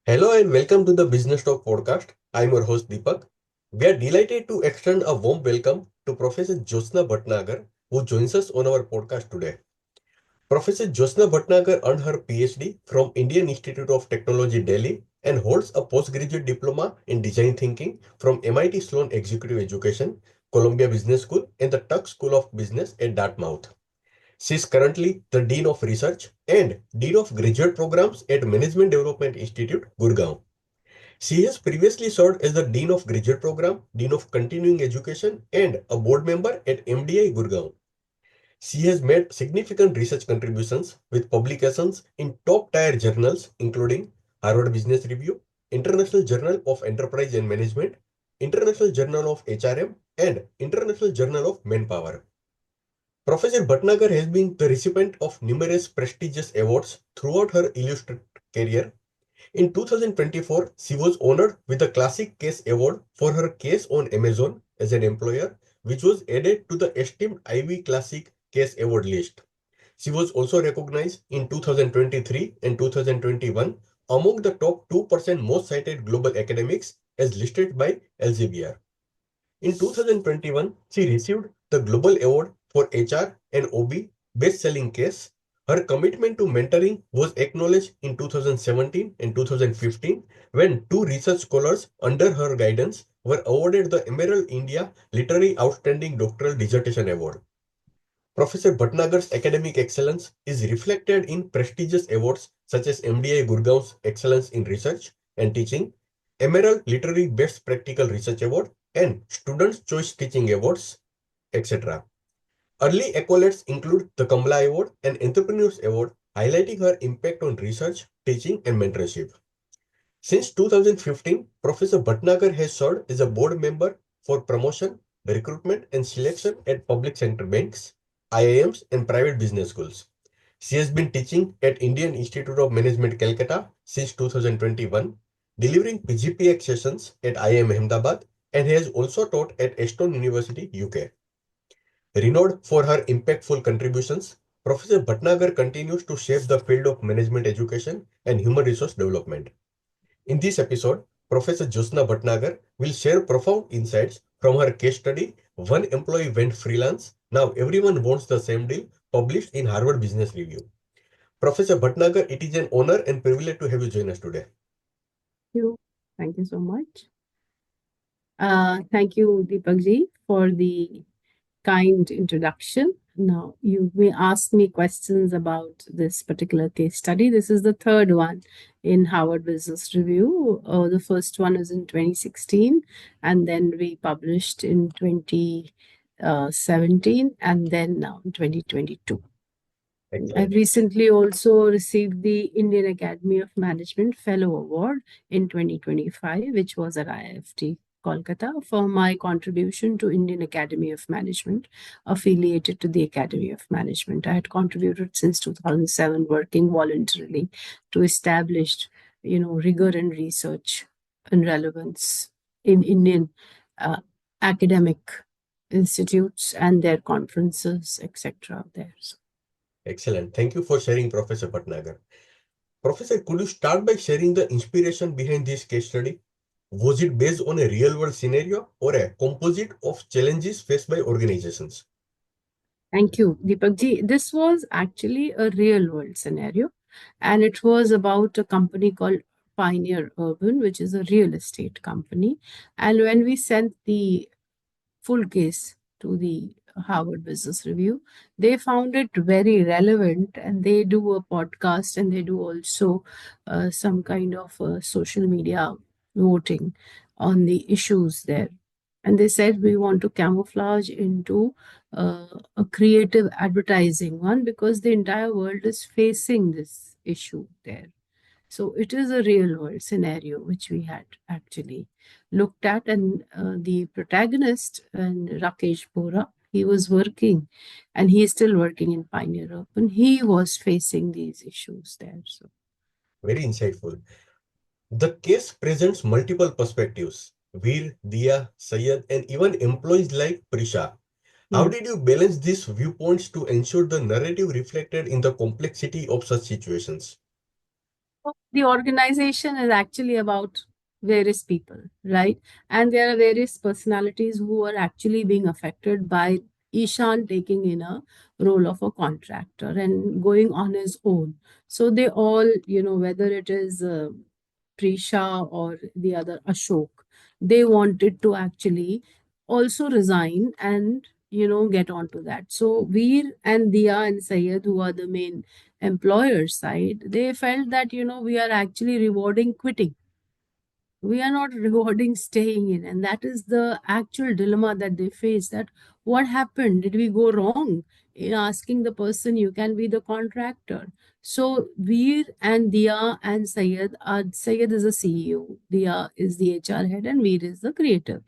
Hello and welcome to the Business Talk podcast. I'm your host Deepak. We are delighted to extend a warm welcome to Professor Jyotsna Bhatnagar, who joins us on our podcast today. Professor Jyotsna Bhatnagar earned her PhD from Indian Institute of Technology, Delhi, and holds a postgraduate diploma in design thinking from MIT Sloan Executive Education, Columbia Business School, and the Tuck School of Business at Dartmouth. She is currently the Dean of Research and Dean of Graduate Programs at Management Development Institute, Gurgaon. She has previously served as the Dean of Graduate Program, Dean of Continuing Education, and a board member at MDI Gurgaon. She has made significant research contributions with publications in top-tier journals including Harvard Business Review, International Journal of Enterprise and Management, International Journal of HRM, and International Journal of Manpower. Professor Bhatnagar has been the recipient of numerous prestigious awards throughout her illustrious career. In 2024, she was honored with the Classic Case Award for her case on Amazon as an employer, which was added to the esteemed Ivy Classic Case Award list. She was also recognized in 2023 and 2021 among the top 2% most cited global academics as listed by Elsevier. In 2021, she received the Global Award for HR and OB Best Selling Case. Her commitment to mentoring was acknowledged in 2017 and 2015 when two research scholars under her guidance were awarded the Emerald India Literary Outstanding Doctoral Dissertation Award. Professor Bhatnagar's academic excellence is reflected in prestigious awards such as MDI Gurgaon's Excellence in Research and Teaching, Emerald Literary Best Practical Research Award, and Students' Choice Teaching Awards, etc. Early accolades include the Kamla Award and Entrepreneurs Award, highlighting her impact on research, teaching, and mentorship. Since 2015, Professor Bhatnagar has served as a board member for promotion, recruitment, and selection at public sector banks, IIMs, and private business schools. She has been teaching at Indian Institute of Management, Calcutta since 2021, delivering PGPX sessions at IIM Ahmedabad, and has also taught at Aston University, UK. Renowned for her impactful contributions, Professor Bhatnagar continues to shape the field of management education and human resource development. In this episode, Professor Jyotsna Bhatnagar will share profound insights from her case study, One Employee Went Freelance, Now Everyone Wants the Same Deal, published in Harvard Business Review. Professor Bhatnagar, it is an honor and privilege to have you join us today. You. Thank you so much. Thank you, Deepak ji, for the kind introduction. Now, you may ask me questions about this particular case study. This is the third one in Harvard Business Review. The first one is in 2016, and then we published in 2017, and then now in 2022. I've recently also received the Indian Academy of Management Fellow Award in 2025, which was at IIFT Kolkata for my contribution to Indian Academy of Management, affiliated to the Academy of Management. I had contributed since 2007, working voluntarily to establish, rigor in research and relevance in Indian academic institutes and their conferences, etc. there. So, excellent. Thank you for sharing, Professor Bhatnagar. Professor, could you start by sharing the inspiration behind this case study? Was it based on a real-world scenario or a composite of challenges faced by organizations? Thank you, Deepak ji. This was actually a real world scenario, and it was about a company called Pioneer Urban, which is a real estate company. And when we sent the full case to the Harvard Business Review, they found it very relevant, and they do a podcast and they do also some kind of social media voting on the issues there. And they said we want to camouflage into a creative advertising one because the entire world is facing this issue there. So it is a real world scenario which we had actually looked at, and the protagonist and Rakesh Bohra, he was working, and he is still working in Pioneer Open. He was facing these issues there. So very insightful. The case presents multiple perspectives. Veer, Dia, Sayed, and even employees like Prisha. How did you balance these viewpoints to ensure the narrative reflected in the complexity of such situations? The organization is actually about various people, right? And there are various personalities who are actually being affected by Ishan taking in a role of a contractor and going on his own. So they all, whether it is Prisha or the other Ashok, they wanted to actually also resign and get onto that. So Veer and Dia and Sayed, who are the main employer side, they felt that we are actually rewarding quitting, we are not rewarding staying in, and that is the actual dilemma that they face. That what happened, did we go wrong in asking the person you can be the contractor? So Veer and Dia and Sayed are, Sayed is the CEO, Dia is the HR head, and Veer is the creative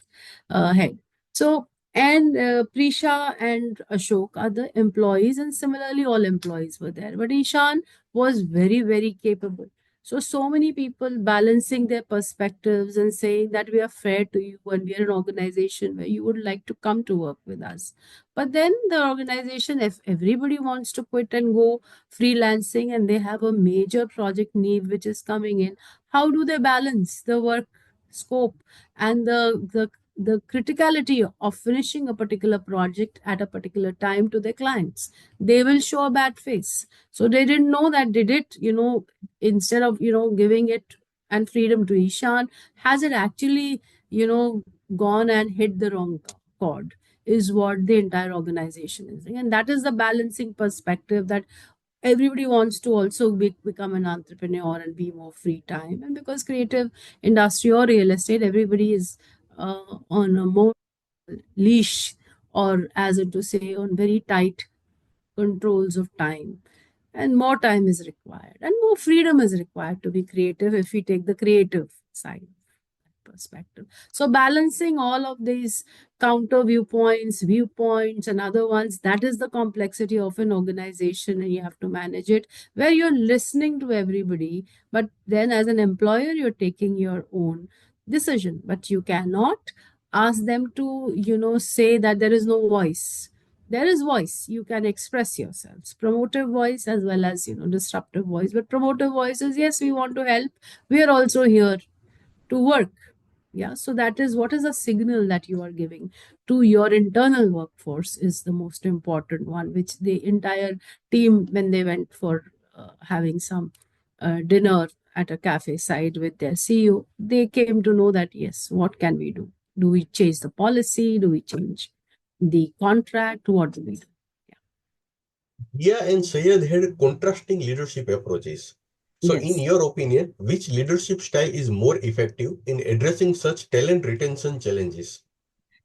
head. So and Prisha and Ashok are the employees, and similarly all employees were there, but Ishan was very very capable. So many people balancing their perspectives and saying that we are fair to you and we are an organization where you would like to come to work with us. But then the organization, if everybody wants to quit and go freelancing and they have a major project need which is coming in, how do they balance the work scope and the criticality of finishing a particular project at a particular time to their clients? They will show a bad face. So they didn't know that, did it, instead of giving it and freedom to Ishan, has it actually gone and hit the wrong chord, is what the entire organization is doing. And that is the balancing perspective, that everybody wants to also become an entrepreneur and be more free time. And because creative industry or real estate, everybody is on a more leash, or as in to say, on very tight controls of time, and more time is required and more freedom is required to be creative if we take the creative side perspective. So balancing all of these counter viewpoints and other ones, that is the complexity of an organization, and you have to manage it where you're listening to everybody, but then as an employer you're taking your own decision. But you cannot ask them to say that there is no voice. There is voice, you can express yourselves, promotive voice as well as disruptive voice. But promotive voice is, yes, we want to help, we are also here to work. Yeah, so that is what is a signal that you are giving to your internal workforce is the most important one, which the entire team, when they went for having some dinner at a cafe side with their CEO, they came to know that, yes, what can we do? Do we change the policy? Do we change the contract? What do we do? Dia and Sayed had contrasting leadership approaches. So, in Yes. your opinion, which leadership style is more effective in addressing such talent retention challenges?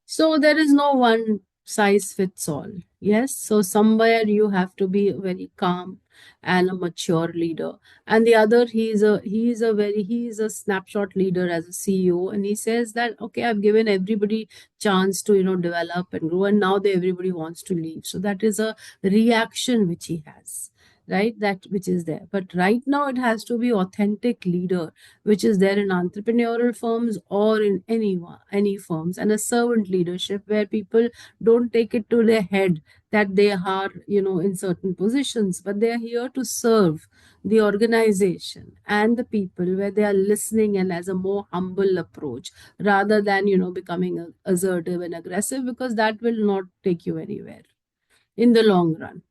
So there is no one size fits all. Yes. So somewhere you have to be very calm and a mature leader. And the other, he is a snapshot leader as a CEO. And he says that, okay, I've given everybody chance to, develop and grow. And now everybody wants to leave. So that is a reaction which he has, right? That which is there. But right now it has to be authentic leader, which is there in entrepreneurial firms or in any firms, and a servant leadership where people don't take it to their head that they are in certain positions, but they are here to serve the organization and the people, where they are listening and as a more humble approach, rather than becoming assertive and aggressive, because that will not take you anywhere in the long run.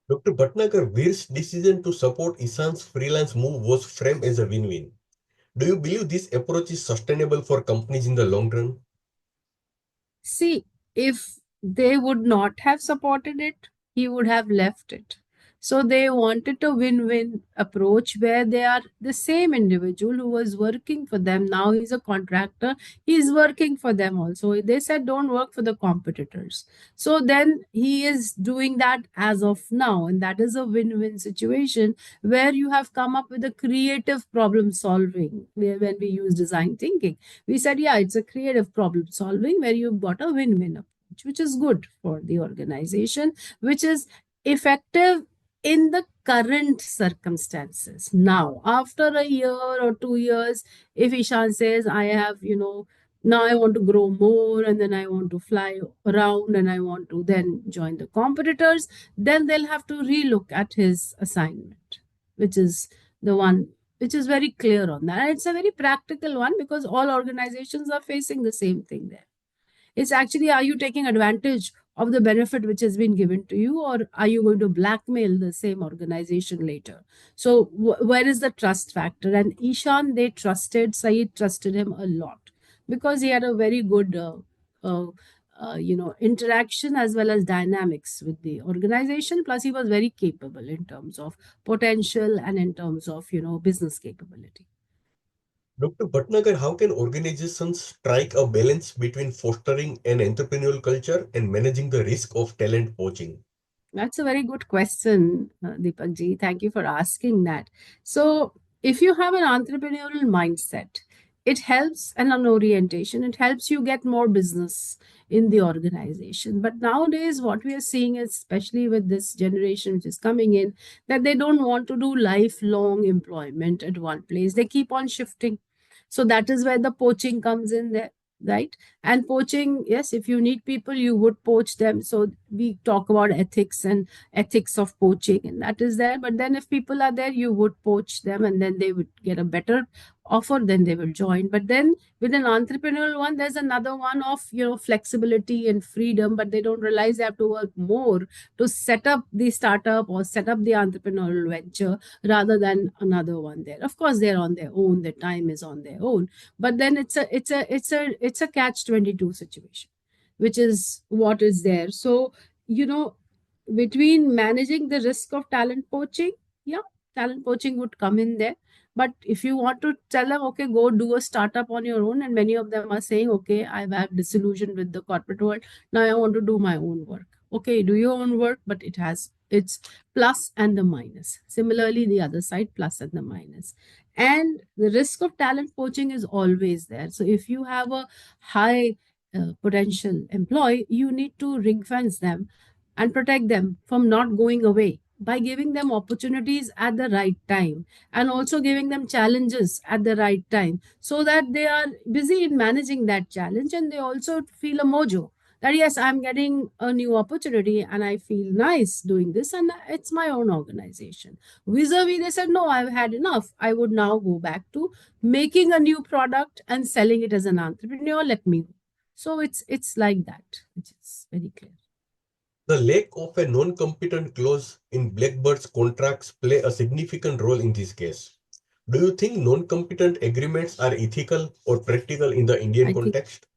Dr. Bhatnagar, Veer's decision to support Ishan's freelance move was framed as a win-win. Do you believe this approach is sustainable for companies in the long run? See, if they would not have supported it, he would have left it. So they wanted a win win approach where they are the same individual who was working for them. Now he's a contractor, he's working for them also. They said, don't work for the competitors. So then he is doing that as of now. And that is a win win situation where you have come up with a creative problem solving. When we use design thinking, we said, yeah, it's a creative problem solving where you've got a win-win approach, which is good for the organization, which is effective in the current circumstances. Now, after a year or 2 years, if Ishan says, I have, now I want to grow more and then I want to fly around and I want to then join the competitors, then they'll have to relook at his assignment, which is the one which is very clear on that. And it's a very practical one because all organizations are facing the same thing there. It's actually, are you taking advantage of the benefit which has been given to you, or are you going to blackmail the same organization later? So, where is the trust factor? And Ishan, they trusted, Saeed trusted him a lot because he had a very good, uh, interaction as well as dynamics with the organization. Plus, he was very capable in terms of potential and in terms of, business capability. Dr. Bhatnagar, how can organizations strike a balance between fostering an entrepreneurial culture and managing the risk of talent poaching? That's a very good question, Deepak ji. Thank you for asking that. So, if you have an entrepreneurial mindset, it helps and an orientation, it helps you get more business in the organization. But nowadays, what we are seeing, is, especially with this generation which is coming in, that they don't want to do lifelong employment at one place. They keep on shifting. So that is where the poaching comes in there, right? And poaching, yes, if you need people, you would poach them. So we talk about ethics and ethics of poaching, and that is there. But then if people are there, you would poach them, and then they would get a better offer, then they will join. But then with an entrepreneurial one, there's another one of, flexibility and freedom, but they don't realize they have to work more to set up the startup or set up the entrepreneurial venture rather than another one there. Of course, they're on their own, their time is on their own, but then it's a catch 22 situation, which is what is there. So, you know between managing the risk of talent poaching, yeah, talent poaching would come in there. But if you want to tell them, okay, go do a startup on your own, and many of them are saying, okay, I've had disillusion with the corporate world, now I want to do my own work. Okay, do your own work, but it has its plus and the minus. Similarly, the other side, plus and the minus. And the risk of talent poaching is always there. So if you have a high potential employee, you need to ring fence them and protect them from not going away by giving them opportunities at the right time, and also giving them challenges at the right time, so that they are busy in managing that challenge, and they also feel a mojo that yes, I'm getting a new opportunity and I feel nice doing this, and it's my own organization. Vis-a-vis, they said, no, I've had enough, I would now go back to making a new product and selling it as an entrepreneur, let me go. So it's like that, which is very clear. The lack of a non-competent clause in Blackbird's contracts play a significant role in this case. Do you think non-competent agreements are ethical or practical in the Indian I think, context?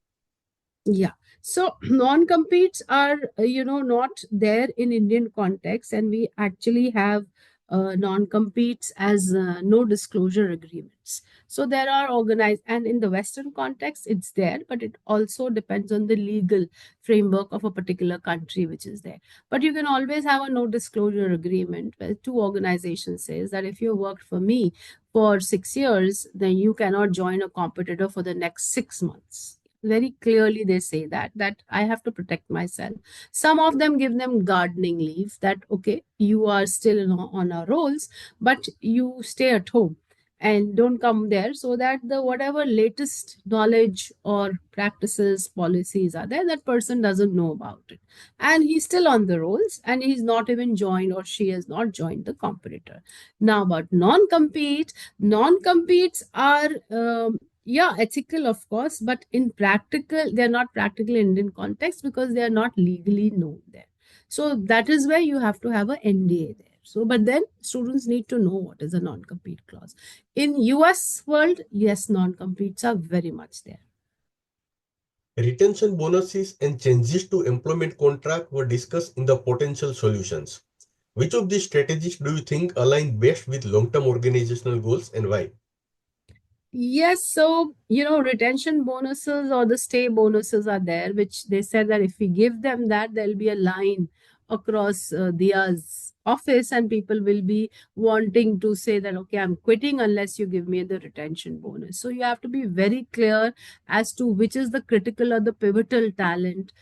yeah. So non-competes are, not there in Indian context, and we actually have non-competes as no disclosure agreements. So there are organized, and in the Western context, it's there, but it also depends on the legal framework of a particular country which is there. But you can always have a no disclosure agreement where two organizations says that if you worked for me for 6 years, then you cannot join a competitor for the next 6 months. Very clearly they say that I have to protect myself. Some of them give them gardening leave, that okay, you are still on our rolls, but you stay at home and don't come there, so that the whatever latest knowledge or practices policies are there, that person doesn't know about it, and he's still on the rolls, and he's not even joined, or she has not joined the competitor. Now, about non-competes are, yeah, ethical, of course, but in practical, they're not practical in Indian context because they are not legally known there. So that is where you have to have a NDA there. So, but then students need to know what is a non-compete clause. In US world, yes, non-competes are very much there. Retention bonuses and changes to employment contract were discussed in the potential solutions. Which of these strategies do you think align best with long-term organizational goals and why? Yes, so retention bonuses or the stay bonuses are there, which they said that if we give them that, there'll be a line across Dia's office, and people will be wanting to say that, okay, I'm quitting unless you give me the retention bonus. So you have to be very clear as to which is the critical or the pivotal talent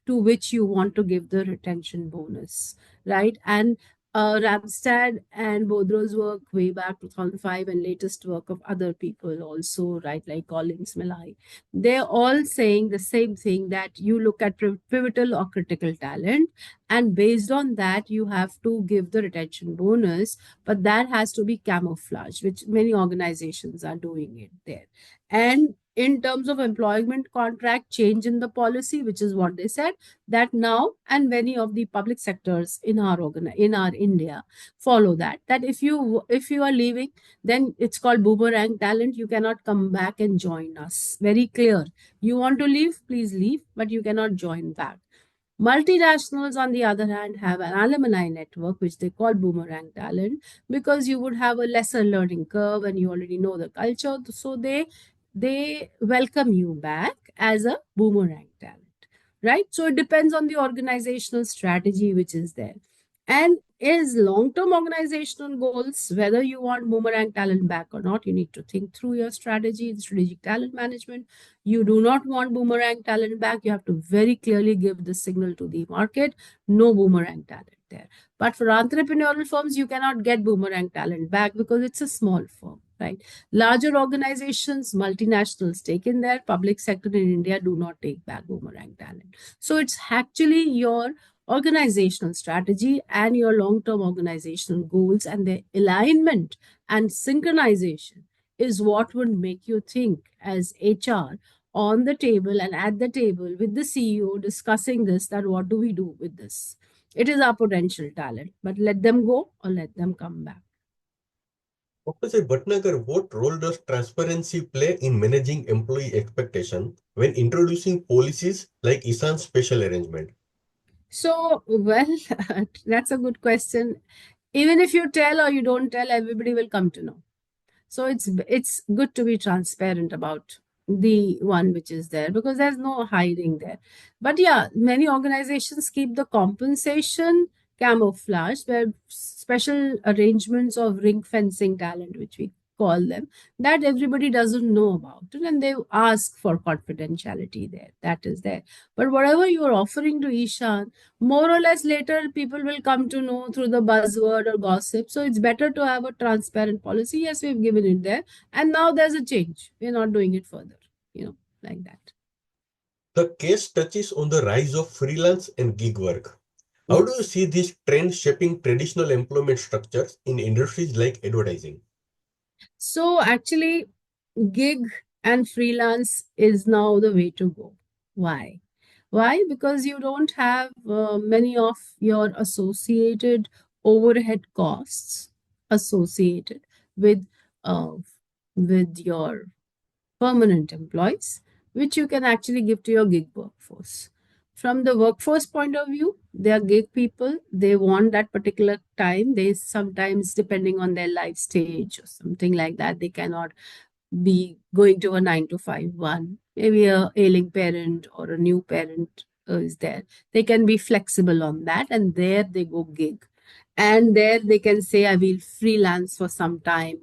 to which you want to give the retention bonus, right? And Ramstad and Bodro's work way back 2005, and latest work of other people also, right, like Collins Millai, they're all saying the same thing, that you look at pivotal or critical talent, And based on that, you have to give the retention bonus, but that has to be camouflage, which many organizations are doing it there. And in terms of employment contract change in the policy, which is what they said, that now and many of the public sectors in our in our India follow that, that if you are leaving, then it's called boomerang talent. You cannot come back and join us. Very clear. You want to leave, please leave, but you cannot join back. Multinationals, on the other hand, have an alumni network, which they call boomerang talent, because you would have a lesser learning curve and you already know the culture. So they welcome you back as a boomerang talent, right? So it depends on the organizational strategy which is there. And is long-term organizational goals, whether you want boomerang talent back or not, you need to think through your strategy, strategic talent management. You do not want boomerang talent back, you have to very clearly give the signal to the market, no boomerang talent there. But for entrepreneurial firms, you cannot get boomerang talent back because it's a small firm, right? Larger organizations, multinationals take in there, public sector in India do not take back boomerang talent. So it's actually your organizational strategy and your long-term organizational goals and their alignment and synchronization is what would make you think as HR on the table and at the table with the CEO discussing this, that what do we do with this? It is our potential talent, but let them go or let them come back. Professor Bhatnagar, what role does transparency play in managing employee expectation when introducing policies like Ishan's special arrangement? So, well, that's a good question. Even if you tell or you don't tell, everybody will come to know. So it's good to be transparent about the one which is there, because there's no hiding there. But yeah, many organizations keep the compensation camouflage, where special arrangements of ring fencing talent, which we call them, that everybody doesn't know about it, and they ask for confidentiality there. That is there. But whatever you are offering to Ishan, more or less later people will come to know through the buzzword or gossip. So it's better to have a transparent policy. Yes, we've given it there, and now there's a change, we're not doing it further, like that. The case touches on the rise of freelance and gig work. How do you Yes. see this trend shaping traditional employment structures in industries like advertising? So actually, gig and freelance is now the way to go. Why? Why? Because you don't have many of your associated overhead costs associated with uh, your permanent employees, which you can actually give to your gig workforce. From the workforce point of view, they are gig people. They want that particular time. They sometimes, depending on their life stage or something like that, they cannot be going to a 9 to 5 one. Maybe a ailing parent or a new parent is there. They can be flexible on that, and there they go gig. And there they can say, I will freelance for some time,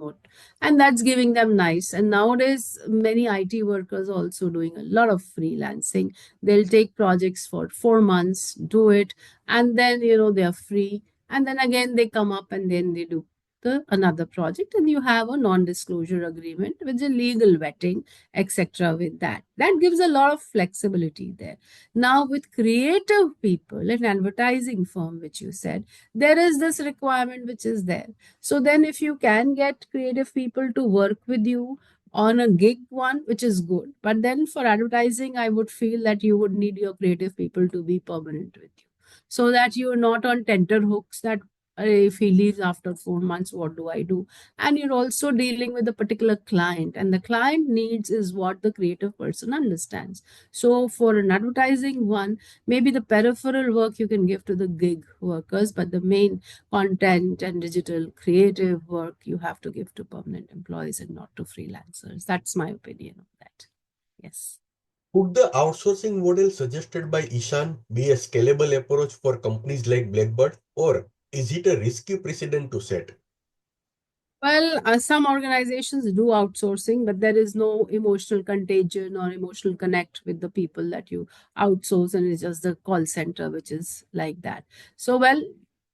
and that's giving them nice. And nowadays, many IT workers also doing a lot of freelancing. They'll take projects for 4 months, do it, and then they are free. And then again they come up and then they do another project, and you have a non-disclosure agreement with the legal vetting, etc. With that gives a lot of flexibility there. Now with creative people in advertising firm, which you said, there is this requirement which is there. So then if you can get creative people to work with you on a gig one, which is good, but then for advertising, I would feel that you would need your creative people to be permanent with you, so that you're not on tenter hooks, that if he leaves after 4 months, what do I do? And you're also dealing with a particular client, and the client needs is what the creative person understands. So for an advertising one, maybe the peripheral work you can give to the gig workers, but the main content and digital creative work you have to give to permanent employees and not to freelancers. That's my opinion on that. Yes. Could the outsourcing model suggested by Ishan be a scalable approach for companies like Blackbird, or is it a risky precedent to set? Well, some organizations do outsourcing, but there is no emotional contagion or emotional connect with the people that you outsource, and it's just the call center which is like that. So, well,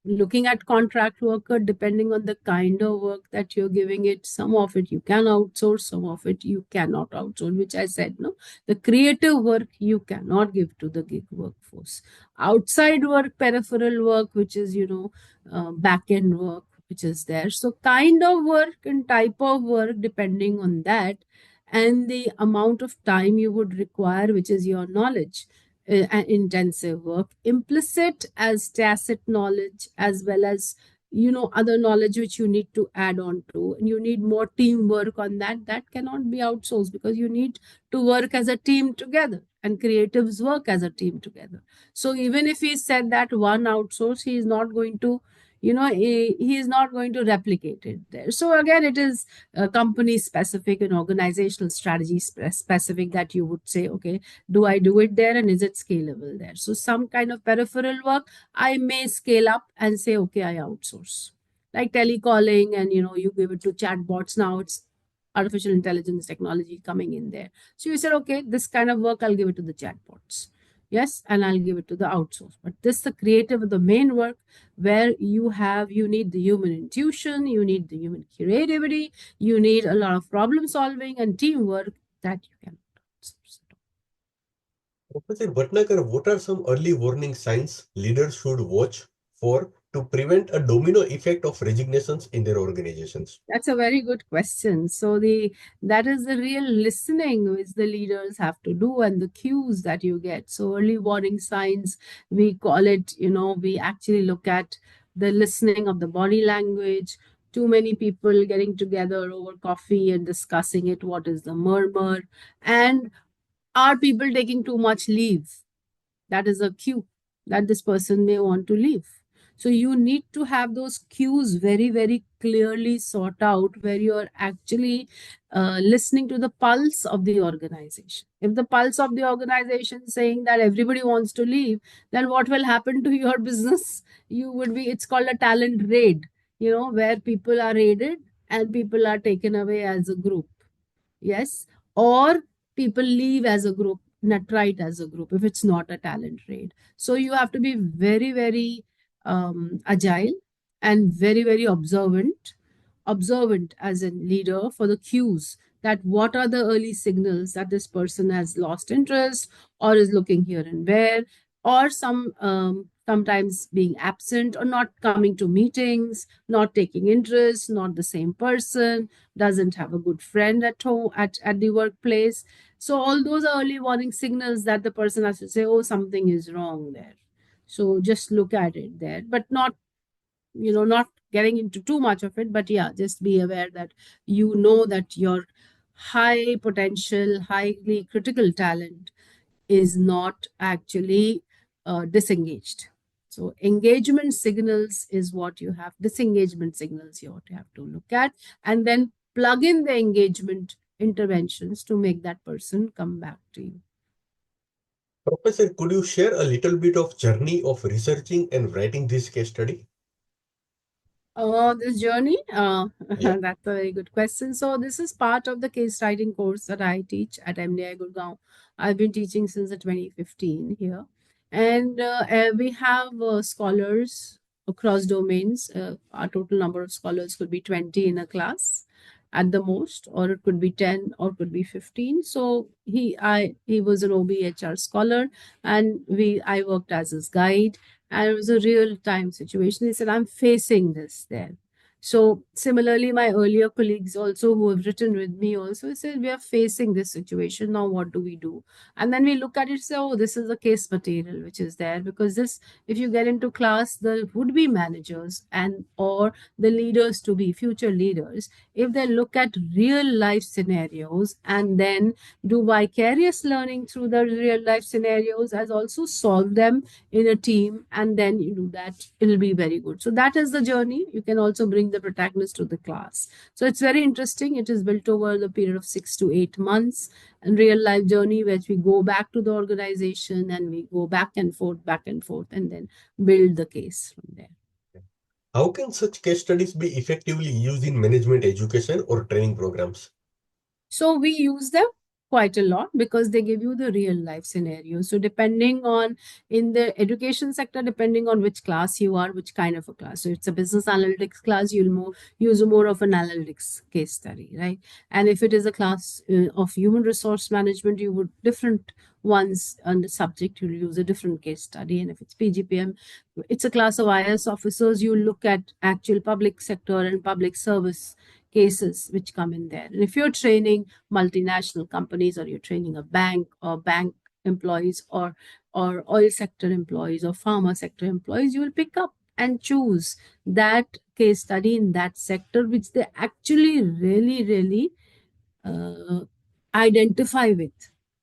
looking at contract worker, depending on the kind of work that you're giving it, some of it you can outsource, some of it you cannot outsource, which I said, no, the creative work you cannot give to the gig workforce. Outside work, peripheral work, which is, back end work, which is there. So kind of work and type of work, depending on that, and the amount of time you would require, which is your knowledge, intensive work, implicit as tacit knowledge, as well as, other knowledge which you need to add on to, and you need more teamwork on that. That cannot be outsourced, because you need to work as a team together, and creatives work as a team together. So even if he said that one outsource, he is not going to, he is not going to replicate it there. So again, it is company specific and organizational strategy specific, that you would say, okay, do I do it there, and is it scalable there? So some kind of peripheral work I may scale up and say, okay, I outsource, like telecalling, and you give it to chatbots. Now it's artificial intelligence technology coming in there. So you said, okay, this kind of work I'll give it to the chatbots. Yes, and I'll give it to the outsource. But this the creative, the main work, where you need the human intuition, you need the human creativity, you need a lot of problem solving and teamwork, that you can outsource. Professor Bhatnagar, what are some early warning signs leaders should watch for to prevent a domino effect of resignations in their organizations? That's a very good question. So that is the real listening which the leaders have to do, and the cues that you get. So early warning signs, we call it, we actually look at the listening of the body language. Too many people getting together over coffee and discussing it. What is the murmur? And are people taking too much leave? That is a cue that this person may want to leave. So you need to have those cues very, very clearly sought out, where you're actually listening to the pulse of the organization. If the pulse of the organization is saying that everybody wants to leave, then what will happen to your business? It's called a talent raid, where people are raided and people are taken away as a group. Yes, or people leave as a group, not right as a group, if it's not a talent raid. So you have to be very, very agile, and very, very observant as a leader for the cues, that what are the early signals that this person has lost interest, or is looking here and there, or sometimes being absent, or not coming to meetings, not taking interest, not the same person, doesn't have a good friend at home, at the workplace. So all those are early warning signals that the person has to say, oh, something is wrong there. So just look at it there, but not getting into too much of it. But yeah, just be aware that that your high potential, highly critical talent is not actually disengaged. So engagement signals is what you have, disengagement signals you have to look at, and then plug in the engagement interventions to make that person come back to you. Professor, could you share a little bit of journey of researching and writing this case study? This journey, Yeah. that's a very good question. So this is part of the case writing course that I teach at MDI Gurgaon. I've been teaching since the 2015 here, and we have scholars across domains. Our total number of scholars could be 20 in a class at the most, or it could be 10, or could be 15. So he was an OBHR scholar, and I worked as his guide, and it was a real time situation. He said, I'm facing this there. So similarly, my earlier colleagues also who have written with me also said, we are facing this situation. Now what do we do? And then we look at it, say, oh, this is the case material which is there, because this, if you get into class, the would-be managers and or the leaders to be future leaders, if they look at real life scenarios and then do vicarious learning through the real life scenarios, as also solve them in a team, and then you do that, it'll be very good. So that is the journey. You can also bring the protagonist to the class. So it's very interesting. It is built over the period of 6 to 8 months, and real life journey, where we go back to the organization and we go back and forth, and then build the case from there. How can such case studies be effectively used in management education or training programs? So we use them. quite a lot because they give you the real life scenario. So depending on, in the education sector, depending on which class you are, which kind of a class. So it's a business analytics class, you'll use more of an analytics case study, right? And if it is a class of human resource management, you would different ones on the subject, you'll use a different case study. And if it's PGPM, it's a class of IS officers, you look at actual public sector and public service cases which come in there. And if you're training multinational companies, or you're training a bank, or bank employees, or oil sector employees, or pharma sector employees, you will pick up and choose that case study in that sector which they actually really uh, identify with.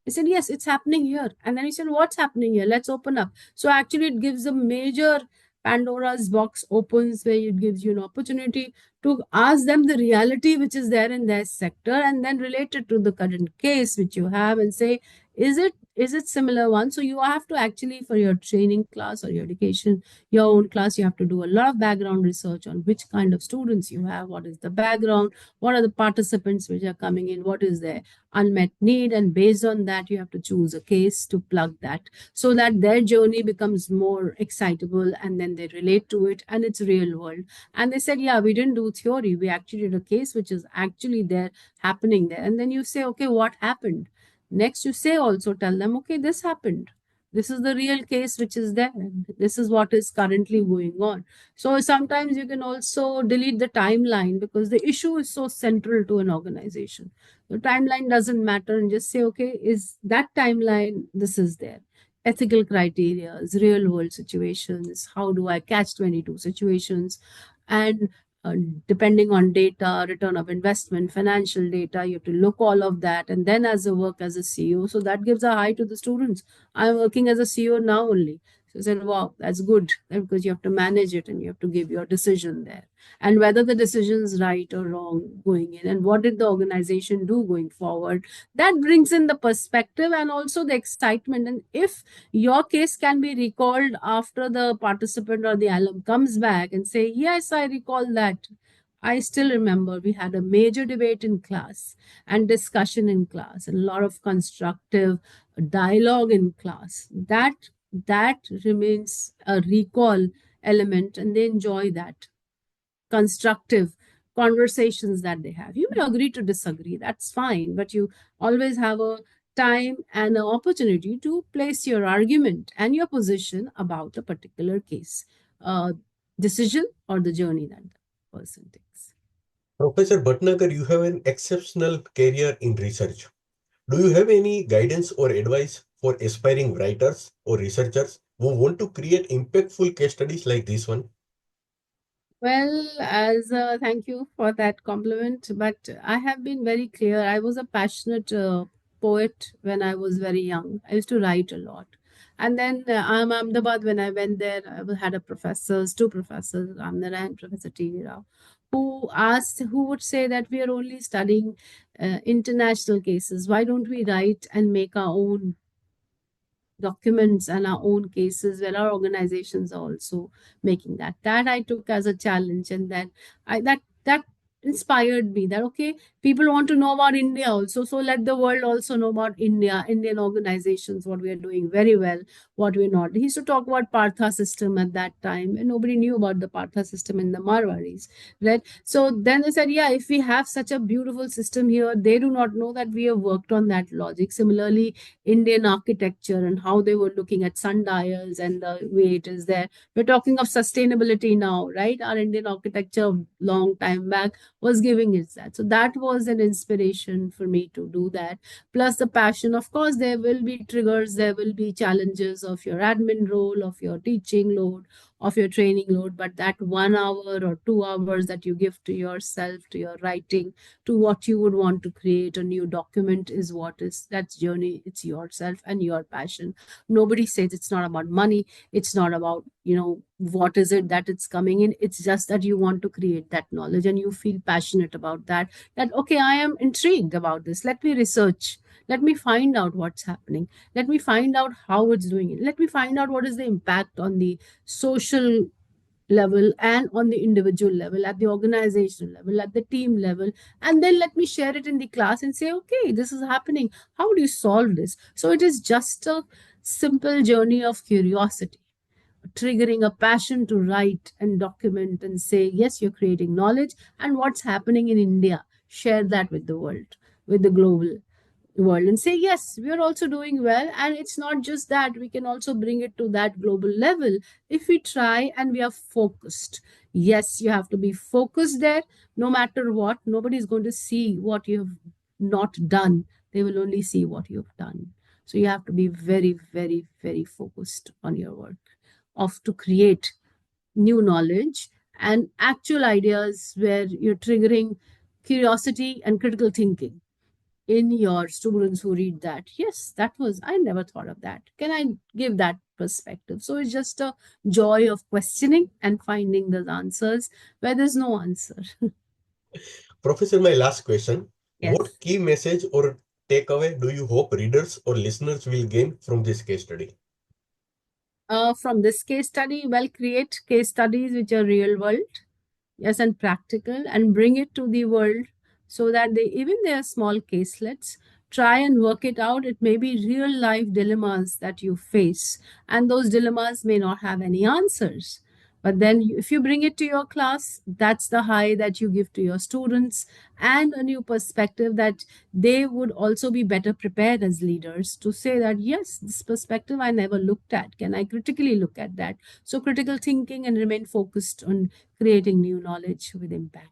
He said, yes, it's happening here. And then he said, what's happening here? Let's open up. So actually, it gives a major Pandora's box opens, where it gives you an opportunity to ask them the reality which is there in their sector, and then relate it to the current case which you have, and say, is it similar one? So you have to actually, for your training class or your education, your own class, you have to do a lot of background research on which kind of students you have, what is the background, what are the participants which are coming in, what is their unmet need, and based on that you have to choose a case to plug that, so that their journey becomes more excitable, and then they relate to it and it's real world. And they said, yeah, we didn't do theory, we actually did a case which is actually there, happening there. And then you say, okay, what happened next? You say, also tell them, okay, this happened, this is the real case which is there, this is what is currently going on. So sometimes you can also delete the timeline, because the issue is so central to an organization. The timeline doesn't matter, and just say, okay, is that timeline, this is there. Ethical criteria, real world situations, how do I catch 22 situations, and uh, depending on data, return of investment, financial data, you have to look all of that. And then as a work as a CEO, so that gives a high to the students. I'm working as a CEO now only. So I said, wow, that's good, because you have to manage it and you have to give your decision there. And whether the decision is right or wrong going in, and what did the organization do going forward, that brings in the perspective and also the excitement. And if your case can be recalled after the participant or the alum comes back and say, yes, I recall that. I still remember we had a major debate in class and discussion in class, and a lot of constructive dialogue in class. That remains a recall element, and they enjoy that constructive conversations that they have. You may agree to disagree, that's fine, but you always have a time and an opportunity to place your argument and your position about a particular case, decision, or the journey that the person takes. Professor Bhatnagar, you have an exceptional career in research. Do you have any guidance or advice for aspiring writers or researchers who want to create impactful case studies like this one? Well, as thank you for that compliment, but I have been very clear. I was a passionate poet when I was very young. I used to write a lot. And then Ahmedabad, when I went there, had a professors, two professors, Ramnara and Professor T.V. Rao, who would say that we are only studying international cases. Why don't we write and make our own documents and our own cases, where our organizations are also making that I took as a challenge. And then that inspired me, that okay, people want to know about India also, so let the world also know about Indian organizations, what we are doing very well, what we're not. He used to talk about Partha system at that time, and nobody knew about the Partha system in the Marwaris, right? So then they said, yeah, if we have such a beautiful system here, they do not know that we have worked on that logic. Similarly, Indian architecture and how they were looking at sundials and the way it is there. We're talking of sustainability now, right? Our Indian architecture long time back was giving us that. So that was an inspiration for me to do that. Plus the passion. Of course, there will be triggers, there will be challenges of your admin role, of your teaching load, of your training load, but that 1 hour or 2 hours that you give to yourself, to your writing, to what you would want to create a new document, is what is that's journey. It's yourself and your passion. Nobody says it's not about money, it's not about what is it that it's coming in. It's just that you want to create that knowledge and you feel passionate about that, that okay, I am intrigued about this, let me research, let me find out what's happening, let me find out how it's doing it, let me find out what is the impact on the social level and on the individual level, at the organizational level, at the team level, and then let me share it in the class and say, okay, this is happening, how do you solve this? So it is just a simple journey of curiosity, triggering a passion to write and document and say, yes, you're creating knowledge, and what's happening in India, share that with the world, with the global world, and say, yes, we are also doing well. And it's not just that, we can also bring it to that global level if we try and we are focused. Yes, you have to be focused there. No matter what, nobody's going to see what you have not done, they will only see what you've done. So you have to be very, very, very focused on your work of to create new knowledge and actual ideas where you're triggering curiosity and critical thinking in your students who read that. Yes, that was, I never thought of that. Can I give that perspective? So it's just a joy of questioning and finding those answers where there's no answer. Professor, my last question. What Yes. key message or takeaway do you hope readers or listeners will gain from this case study? From this case study, well, create case studies which are real world, yes, and practical, and bring it to the world so that they, even their small caselets, try and work it out. It may be real life dilemmas that you face, and those dilemmas may not have any answers. But then, if you bring it to your class, that's the high that you give to your students, and a new perspective that they would also be better prepared as leaders to say that, yes, this perspective I never looked at. Can I critically look at that? So, critical thinking and remain focused on creating new knowledge with impact.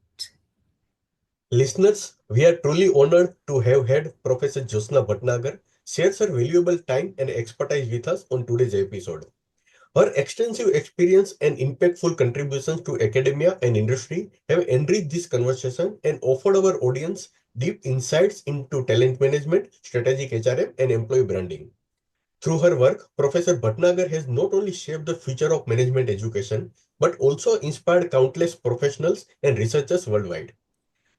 Listeners, we are truly honored to have had Professor Jyotsna Bhatnagar share her valuable time and expertise with us on today's episode. Her extensive experience and impactful contributions to academia and industry have enriched this conversation and offered our audience deep insights into talent management, strategic HRM, and employee branding. Through her work, Professor Bhatnagar has not only shaped the future of management education, but also inspired countless professionals and researchers worldwide.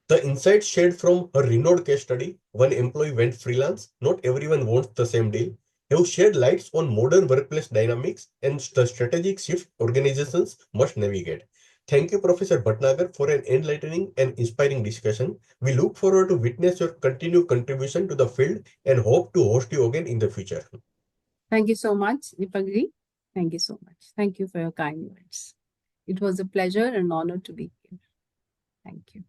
The insights shared from her renowned case study, One Employee Went Freelance, Not Everyone Wants the Same Deal, have shed lights on modern workplace dynamics and the strategic shift organizations must navigate. Thank you, Professor Bhatnagar, for an enlightening and inspiring discussion. We look forward to witness your continued contribution to the field and hope to host you again in the future. Thank you so much, Deepakji. Thank you so much. Thank you for your kind words. It was a pleasure and honor to be here. Thank you.